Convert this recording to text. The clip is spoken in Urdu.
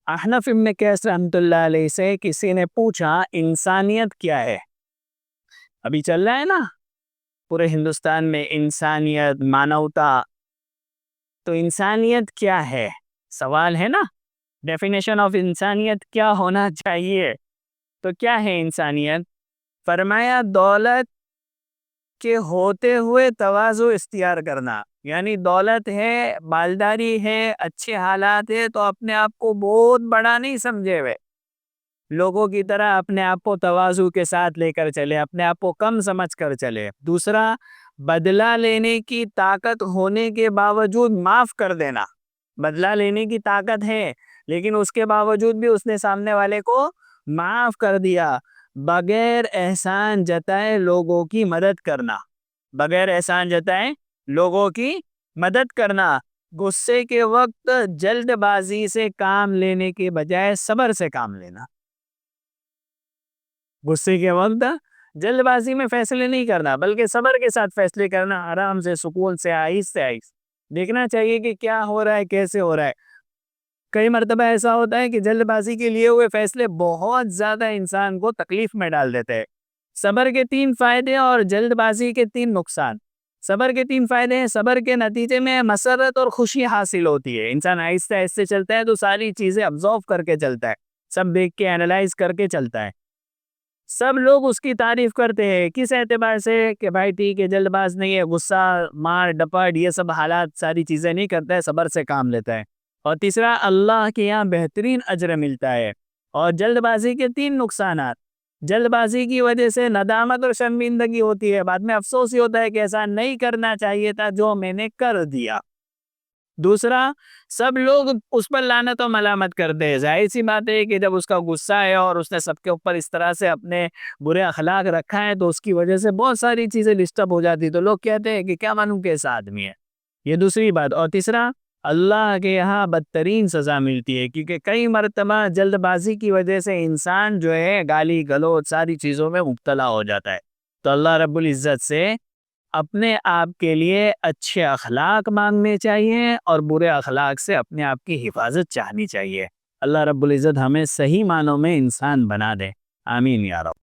احنف ابن قیس رحمۃ اللہ علیہ سے کسی نے پوچھا انسانیت کیا ہے؟ ابھی چل رہا ہے نا پورے ہندوستان میں انسانیت، مانوتا. تو انسانیت کیا ہے سوال ہے نا. ڈیفینیشن آف انسانیت کیا ہونا چاہیے؟ تو کیا ہے انسانیت؟ فرمایا دولت کے ہوتے ہوئے تواضع اختیار کرنا. یعنی دولت ہے، مالداری ہے، اچھے حالات ہے تو اپنے آپ کو بہت بڑا نہیں سمجھے ہوئے، لوگوں کی طرح اپنے آپ کو تواضع کے ساتھ لے کر چلے، اپنے آپ کو کم سمجھ کر چلے. دوسرا، بدلہ لینے کی طاقت ہونے کے باوجود معاف کر دینا. بدلہ لینے کی طاقت ہے لیکن اس کے باوجود بھی اس نے سامنے والے کو معاف کر دیا. بغیر احسان جتائے لوگوں کی مدد کرنا. بغیر احسان جتائے لوگوں کی مدد کرنا. غصے کے وقت جلد بازی سے کام لینے کے بجائے صبر سے کام لینا. غصے کے وقت جلد بازی میں فیصلے نہیں کرنا بلکہ صبر کے ساتھ فیصلے کرنا، آرام سے، سکون سے، آہستہ آہستہ دیکھنا چاہیے کہ کیا ہو رہا ہے، کیسے ہو رہا ہے. کئی مرتبہ ایسا ہوتا ہے کہ جلد بازی کے لیے ہوئے فیصلے بہت زیادہ انسان کو تکلیف میں ڈال دیتے ہیں. صبر کے 3 فائدے اور جلد بازی کے 3 نقصان. صبر کے 3 فائدے ہیں. صبر کے نتیجے میں مسرت اور خوشی حاصل ہوتی ہے. انسان آہستہ آہستہ چلتا ہے تو ساری چیزیں ابزرو کر کے چلتا ہے، سب دیکھ کے اینالائز کر کے چلتا ہے. سب لوگ اس کی تعریف کرتے ہیں کس اعتبار سے کہ بھائی ٹھیک ہے، جلد باز نہیں ہے، غصہ، مار ڈپٹ، یہ سب حالات ساری چیزیں نہیں کرتا ہے، صبر سے کام لیتا ہے. اور تیسرا، اللہ کے یہاں بہترین اجر ملتا ہے. اور جلد بازی کے 3 نقصانات. جلد بازی کی وجہ سے ندامت اور شرمندگی ہوتی ہے، بعد میں افسوس ہی ہوتا ہے کہ ایسا نہیں کرنا چاہیے تھا جو میں نے کر دیا. دوسرا، سب لوگ اس پر لعنت و ملامت کرتے ہیں. ظاہر سی بات ہے کہ جب اس کا غصہ ہے اور اس نے سب کے اوپر اس طرح سے اپنے برے اخلاق رکھا ہے تو اس کی وجہ سے بہت ساری چیزیں ڈسٹرب ہو جاتی، تو لوگ کہتے ہیں کہ کیا معلوم کیسا آدمی ہے. یہ دوسری بات. اور تیسرا، اللہ کے یہاں بدترین سزا ملتی ہے کیونکہ کئی مرتبہ جلد بازی کی وجہ سے انسان جو ہے گالی گلوچ ساری چیزوں میں مبتلا ہو جاتا ہے. تو اللہ رب العزت سے اپنے آپ کے لیے اچھے اخلاق مانگنے چاہیے اور برے اخلاق سے اپنے آپ کی حفاظت چاہنی چاہیے. اللہ رب العزت ہمیں صحیح معنوں میں انسان بنا دے. آمین یا رب.